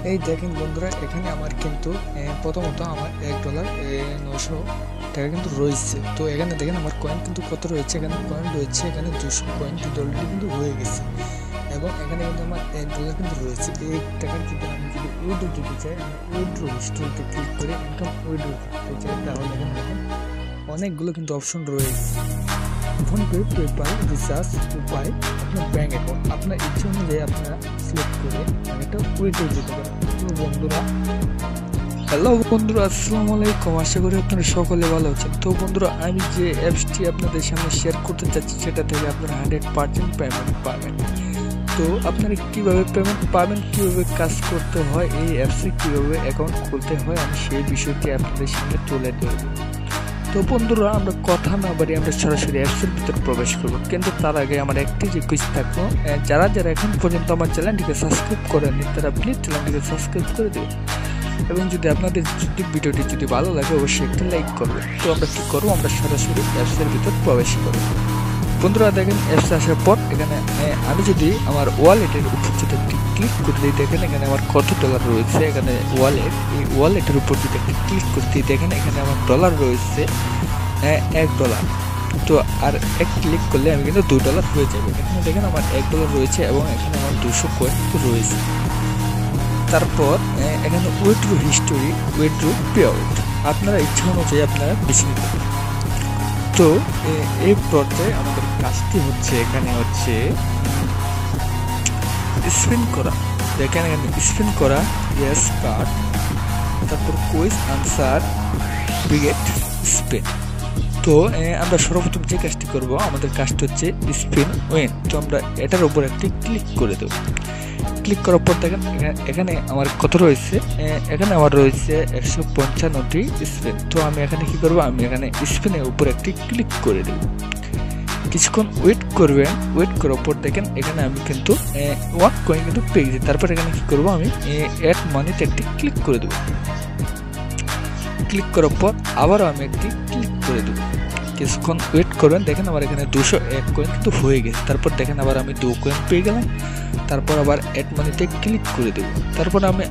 এই দেখেন বন্ধুরা, এখানে আমার কিন্তু প্রথমত আমার $1 900 টাকা কিন্তু রয়েছে। তো এখানে দেখেন আমার কয়েন কিন্তু কত রয়েছে, এখানে কয়েন রয়েছে, এখানে 200 কয়েন কিন্তু অলরেডি কিন্তু হয়ে গেছে। এবং এখানে কিন্তু আমার $1 কিন্তু রয়েছে। এই টাকার কিন্তু আমি যদি উইথড্র দিতে চাই, আমি উইথড্র হিস্ট্রিতে ক্লিক করে ইনকাম উইথড্র করতে চাই, তাহলে এখানে দেখেন অনেকগুলো কিন্তু অপশন রয়েছে। ফোনপে, পেপাল, রিচার্জ, উপায়, আপনার ব্যাঙ্ক অ্যাকাউন্ট, আপনার ইচ্ছে অনুযায়ী আপনারা সিলেক্ট করে একটা উইথড্র দিতে পারেন। তো বন্ধুরা, হ্যালো বন্ধুরা, আসসালামু আলাইকুম। আশা করি আপনারা সকলে ভালো আছেন। তো বন্ধুরা, আমি যে অ্যাপসটি আপনাদের সামনে শেয়ার করতে চাচ্ছি, সেটা থেকে আপনারা 100% পেমেন্ট পাবেন। তো আপনারা কীভাবে পেমেন্ট পাবেন, কীভাবে কাজ করতে হয়, এই অ্যাপসে কীভাবে অ্যাকাউন্ট খুলতে হয়, আমি সেই বিষয়টি আপনাদের সামনে তুলে ধরব। তো বন্ধুরা, আমরা কথা না বাড়িয়ে আমরা সরাসরি অ্যাপসের ভিতরে প্রবেশ করব। কিন্তু তার আগে আমার একটি রিকোয়েস্ট থাকবো, যারা যারা এখন পর্যন্ত আমার চ্যানেলটিকে সাবস্ক্রাইব করেননি, তারা প্লিজ চ্যানেলটিকে সাবস্ক্রাইব করে দেবেন। এবং যদি আপনাদের ভিডিওটি যদি ভালো লাগে, অবশ্যই একটা লাইক করবেন। তো আমরা কী করবো, আমরা সরাসরি অ্যাপসের ভিতর প্রবেশ করব। বন্ধুরা দেখেন, অ্যাপসে আসার পর এখানে আমি যদি আমার ওয়ালেটের উপর যদি একটি ক্লিক করে দিই, দেখেন এখানে আমার কত ডলার রয়েছে। এখানে ওয়ালেট, এই ওয়ালেটের উপর যদি একটি ক্লিক করে দিই, দেখেন এখানে আমার ডলার রয়েছে $1। তো আর এক ক্লিক করলে আমি কিন্তু $2 হয়ে যাবে। এখানে দেখেন আমার $1 রয়েছে এবং এখানে আমার 200 কয়েন রয়েছে। তারপর এখানে withdraw history, withdraw pay out, আপনারা ইচ্ছা অনুযায়ী আপনারা বেছে নিতে পারেন। তো এই পর্যায়ে আমাদের কাজটি হচ্ছে, এখানে হচ্ছে স্পিন করা। দেখেন এখানে স্পিন করা, ইয়েস কার্ড, তারপর কুইজ আনসার, বিগেট স্পিন। তো আমরা সর্বপ্রথম যে কাজটি করব, আমাদের কাজটি হচ্ছে স্পিন উইন। তো আমরা এটার উপর একটি ক্লিক করে দেব। ক্লিক করার পর দেখেন এখানে আমার কত রয়েছে, এখানে আমার রয়েছে 155টি স্পিন। তো আমি এখানে কি করব, আমি এখানে স্পিনের উপর একটি ক্লিক করে দেব। কিছুক্ষণ ওয়েট করবেন। ওয়েট করার পর দেখেন এখানে আমি কিন্তু 1 কয়েন কিন্তু পেয়ে গেছি। তারপর এখানে কি করব, আমি অ্যাড মানিতে একটি ক্লিক করে দেব। ক্লিক করার পর আবারও আমি একটি ক্লিক করে দেব। কিছুক্ষণ ওয়েট করবেন। দেখেন আমার এখানে 201 কয়েন কিন্তু হয়ে গেছে। তারপর দেখেন আবার আমি 2 কয়েন পেয়ে গেলাম। তারপর আবার অ্যাড মানিতে ক্লিক করে দেব। তারপর আমি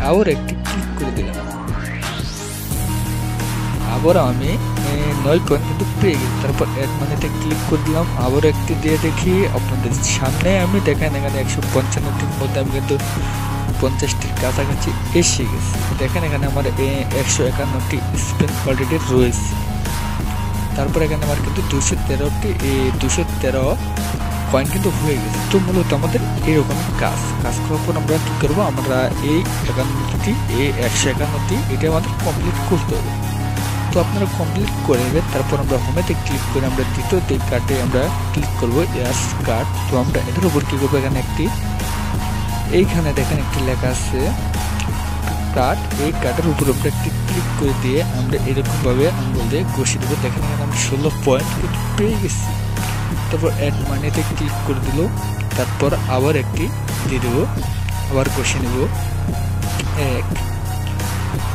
আবার একটি ক্লিক করে দিলাম। আবার আমি 9 কয়েন কিন্তু পেয়ে গেছি। তারপর অ্যাড মানিতে ক্লিক করে দিলাম। আবার একটি দিয়ে দেখি আপনাদের সামনে, আমি দেখেন এখানে 155টির মধ্যে আমি কিন্তু 50টির কাছাকাছি এসে গেছি। দেখেন এখানে আমার 151টি স্পিন অলরেডি রয়েছে। তারপর এখানে আমার কিন্তু 213 কয়েন কিন্তু হয়ে গেছে। তো মূলত আমাদের এইরকম কাজ করার পর আমরা কী করবো, আমরা এই 151টি এটা আমাদের কমপ্লিট করতে হবে। তো আপনারা কমপ্লিট করে নেবেন। তারপর আমরা হোমেতে ক্লিক করে আমরা দ্বিতীয় কার্ডে আমরা ক্লিক করবো, ইয়াস কার্ড। তো আমরা এটার উপর কী করবো, এখানে একটি, এইখানে দেখেন একটি লেখা আছে কার্ড। এই কার্ডের উপর আমরা একটি ক্লিক করে দিয়ে আমরা এরকমভাবে আঙ্গুল দিয়ে ঘষে দেবো। দেখেন এখানে আমি 16 পয়েন্ট কিন্তু পেয়ে গেছি। তারপর অ্যাড মানিতে ক্লিক করে দিল। তারপর আবার একটি দিয়ে দেবো, আবার ঘষে নেব 1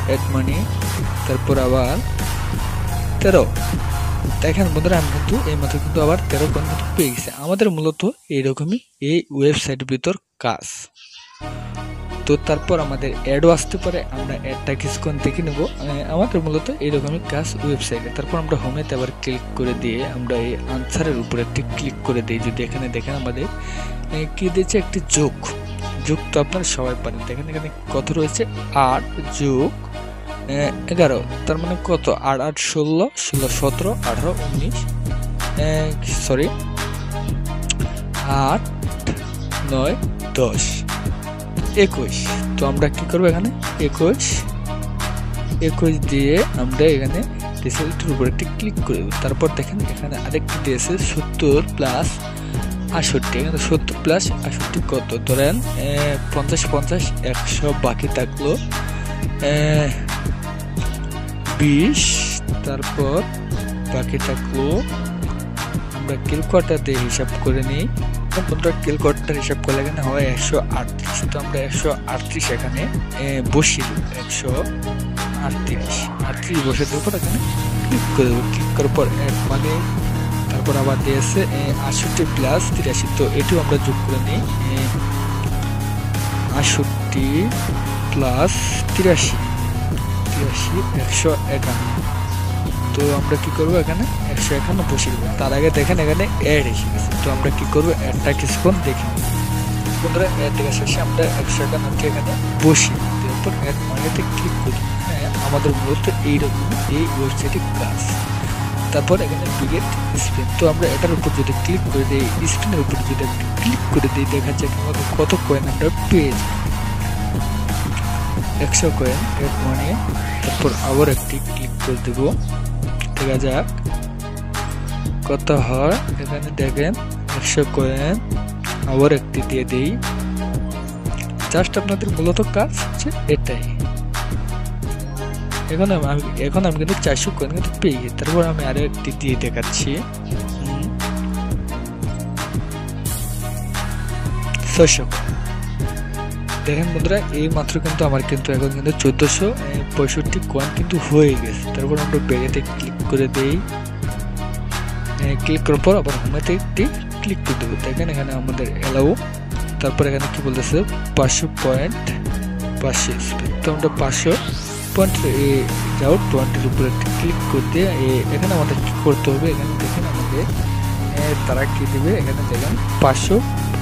অ্যাড মানি, তারপর আবার 13। দেখেন বন্ধুরা, আমি কিন্তু এই মাত্র কিন্তু আবার 13 কয়েন কিন্তু পেয়ে গেছি। আমাদের মূলত এইরকমই এই ওয়েবসাইটের ভিতর কাজ। তো তারপর আমাদের অ্যাডও আসতে পারে, আমরা অ্যাডটা কিছুক্ষণ দেখে নেব। আমাদের মূলত এইরকমই কাজ ওয়েবসাইটে। তারপর আমরা হোমেতে আবার ক্লিক করে দিয়ে আমরা এই আনসারের উপর একটি ক্লিক করে দিই। যদি এখানে দেখেন আমাদের কি দিয়েছে, একটি যোগ। তো আপনারা সবাই পারেন। দেখেন এখানে কত রয়েছে, 8 যোগ 11। তার মানে কত, 8 8 16 16 17 18 19 সরি 8 9 10 21। তো আমরা কি করবো, এখানে 21 দিয়ে আমরা এখানে রেজাল্টের উপর একটি ক্লিক করে দেবো। তারপর দেখেন এখানে আরেকটি দিয়েছে 70 প্লাস 68। এখানে 70 প্লাস 68 কত, ধরেন 50 50 100, বাকি থাকলো 20। তারপর বাকি থাকলো, আমরা ক্যালকুলেটর দিয়ে হিসাব করে নিই। ক্যালকুলেটর হিসাব করলে এখানে হয় 138। তো আমরা 138 এখানে বসিয়ে দেবো। 138 বসে দেওয়ার পর এখানে ক্লিক করে দেবো। ক্লিক করার পর মানে তারপর আবার দিয়েছে 68 প্লাস 83। তো এটিও আমরা যোগ করে নিই 68। 60 প্লাস 83 151। তো আমরা কি করব, এখানে 151 বসিয়ে দেবো। তার আগে দেখেন এখানে অ্যাড এসে গেছে, তো আমরা কি করব, অ্যাডটা কিছুক্ষণ দেখে নেব। বন্ধুরা অ্যাড দেখা শেষে আমরা 151কে এখানে বসিয়ে তারপর অ্যাড মানিতে ক্লিক করি। হ্যাঁ, আমাদের মূলত এইরকম এই ওয়েবসাইটে কাজ। তারপর এখানে বিগেট স্পিন, তো আমরা এটার উপর যদি ক্লিক করে দিই, স্পিনের উপর যদি ক্লিক করে দিই, দেখা যাক আমাদের কত কয়েন আমরা পেয়ে যাই। 100 কয়েন অ্যাড মানিয়ে তারপর আবার একটি ক্লিক করে দেব, দেখা যাক কত হয়। এখানে দেখেন 100 কয়েন, আবার একটি দিয়ে দিই। জাস্ট আপনাদের মূলত কাজ হচ্ছে এটাই। এখন আমি কিন্তু 400 কয়েন কিন্তু পেয়ে গেছি। তারপর আমি আরো একটি দিয়ে দেখাচ্ছি, 600। দেখেন বন্ধুরা, এই মাত্র কিন্তু আমার কিন্তু এখন কিন্তু 1465 কয়েন কিন্তু হয়ে গেছে। তারপর আমরা ব্যাগেতে ক্লিক করে দেই, ক্লিক করার পর আবার হোমেতে একটি ক্লিক করে দেবো। দেখেন এখানে আমাদের এলাও, তারপর এখানে কি বলতেছে 500 পয়েন্ট 500 স্পিন। তো আমরা 500 পয়েন্ট যাও 20-এর উপরে একটি ক্লিক করে দিয়ে এখানে আমাদের কি করতে হবে, এখানে দেখেন আমাদের তারা কি দিবে, এখানে দেখেন 500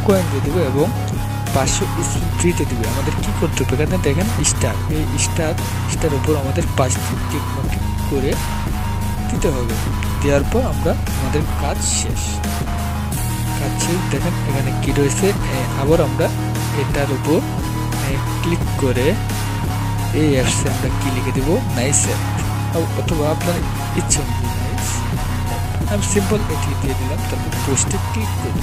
কয়েন দিয়ে দেবে এবং 500 স্পিন ফ্রিতে দিবে। আমাদের কি করতে হবে, এখানে দেখেন স্টার, এই স্টার উপর আমাদের 5টি ক্লিক করে দিতে হবে। দেওয়ার পর আমরা আমাদের কাজ শেষ। দেখেন এখানে কি রয়েছে, আবার আমরা এটার উপর ক্লিক করে এই অ্যাপসে আমরা কি লিখে দেবো, নাইস অ্যাপ, অথবা আপনার ইচ্ছে অনুযায়ী নাইস। আমি সিম্পল এটি দিয়ে দিলাম। তারপর পোস্টে ক্লিক করি,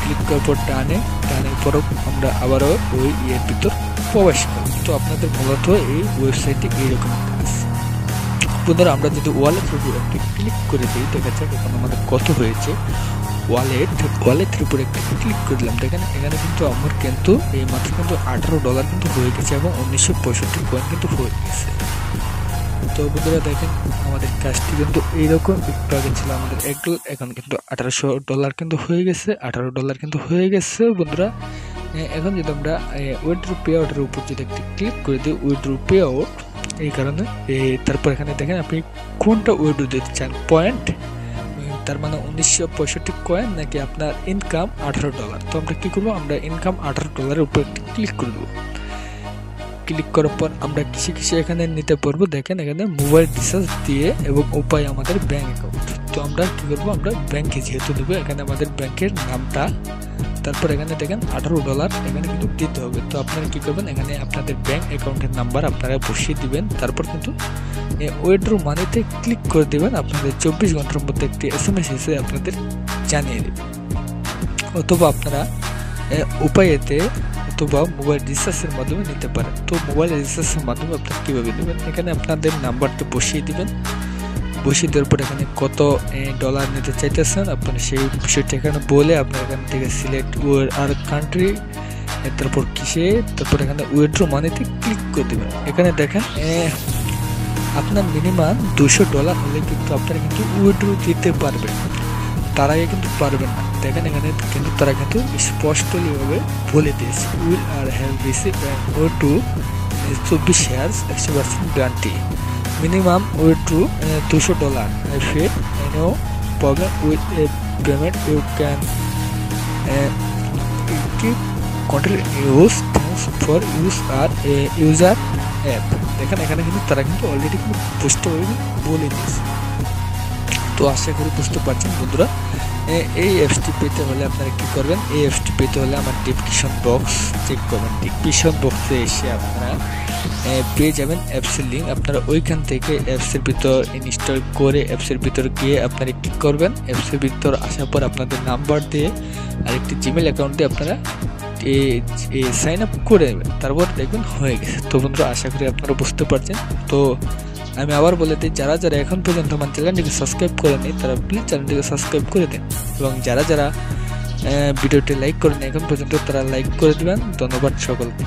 ক্লিক করার পর টানের পরও আমরা আবারও ওই ইয়ের ভিতর প্রবেশ করি। তো আপনাদের মূলত এই ওয়েবসাইটে এইরকম কাজ। বন্ধুরা আমরা যদি ওয়ালেটের উপর একটি ক্লিক করে দিই, দেখা যাক এখন আমাদের কত হয়েছে। ওয়ালেটের উপর একটি ক্লিক করে দিলাম। দেখেন এখানে কিন্তু আমার কিন্তু এই মাত্র কিন্তু $18 কিন্তু হয়ে গেছে এবং 1965 কয়েন কিন্তু হয়ে গেছে। তো বন্ধুরা দেখেন আমাদের কাজটি কিন্তু এইরকম, একটু আগে ছিল আমাদের $1, এখন কিন্তু $1800 কিন্তু হয়ে গেছে, $18 কিন্তু হয়ে গেছে বন্ধুরা। এখন যদি আমরা উইথড্র পে আউটের উপর যদি একটি ক্লিক করে দিই, উইথড্র পে আউট, এই কারণে তারপর এখানে দেখেন আপনি কোনটা উইথড্র দিতে চান, পয়েন্ট, তার মানে 1965 কয়েন নাকি আপনার ইনকাম $18। তো আমরা কি করবো, আমরা ইনকাম $18 উপর একটি ক্লিক করে দেবো। ক্লিক করার পর আমরা কিসে এখানে নিতে পারবো, দেখেন এখানে মোবাইল রিচার্জ দিয়ে এবং উপায় আমাদের ব্যাঙ্ক অ্যাকাউন্ট। তো আমরা কি করবো, আমরা ব্যাংকে যেহেতু দেবো এখানে আমাদের ব্যাংকের নামটা, তারপর এখানে দেখেন $18 এখানে কিন্তু দিতে হবে। তো আপনারা কি করবেন, এখানে আপনাদের ব্যাংক অ্যাকাউন্টের নাম্বার আপনারা বসিয়ে দিবেন। তারপর কিন্তু উইথড্র মানিতে ক্লিক করে দিবেন। আপনাদের 24 ঘন্টার মধ্যে একটি SMS এসে আপনাদের জানিয়ে দেবে। অথবা আপনারা উপায়েতে অথবা মোবাইল রিচার্জের মাধ্যমে নিতে পারেন। তো মোবাইল রিচার্জের মাধ্যমে আপনারা কীভাবে নেবেন, এখানে আপনাদের নাম্বারটা বসিয়ে দিবেন। বসিয়ে দেওয়ার পর এখানে কত ডলার নিতে চাইতেছেন আপনি সেই বিষয়টা এখানে বলে আপনার এখান থেকে সিলেক্ট আর কান্ট্রি, তারপর তারপর এখানে উইথড্র মানিতে ক্লিক করে দেবেন। এখানে দেখেন আপনার মিনিমাম $200 হলে কিন্তু আপনারা কিন্তু উইথড্র দিতে পারবেন, তার আগে কিন্তু পারবেন না। দেখেন এখানে কিন্তু তারা কিন্তু স্পষ্টভাবে বলে দিয়েছে, will are have received withdraw 24 shares 100% guarantee, minimum withdraw $200. If you no problem with a payment, you can keep use thanks for use our user app. দেখেন এখানে কিন্তু তারা কিন্তু অলরেডি কিন্তু স্পষ্টভাবে বলে দিয়েছে। তো আশা করি বুঝতে পারছেন বন্ধুরা। এই অ্যাপসটি পেতে হলে আপনারা কি করবেন, এই অ্যাপসটি পেতে হলে আমার ডেসক্রিপশন বক্স চেক করবেন। ডেসক্রিপশন বক্সে এসে আপনারা পেয়ে যাবেন অ্যাপসের লিঙ্ক। আপনারা ওইখান থেকে অ্যাপসের ভিতর ইনস্টল করে অ্যাপসের ভিতর গিয়ে আপনারা ক্লিক করবেন। অ্যাপসের ভিতর আসার পর আপনাদের নাম্বার দিয়ে আর একটি জিমেল অ্যাকাউন্ট দিয়ে আপনারা সাইন আপ করে নেবেন। তারপর দেখবেন হয়ে গেছে। তো বন্ধুরা আশা করি আপনারা বুঝতে পারছেন। তো আমি আবার বলে দিই, যারা যারা এখন পর্যন্ত আমার চ্যানেলটিকে সাবস্ক্রাইব করেনি তারা প্লিজ চ্যানেলটিকে সাবস্ক্রাইব করে দিন, এবং যারা যারা ভিডিওটি লাইক করেনি এখন পর্যন্ত তারা লাইক করে দেবেন। ধন্যবাদ সকলকে।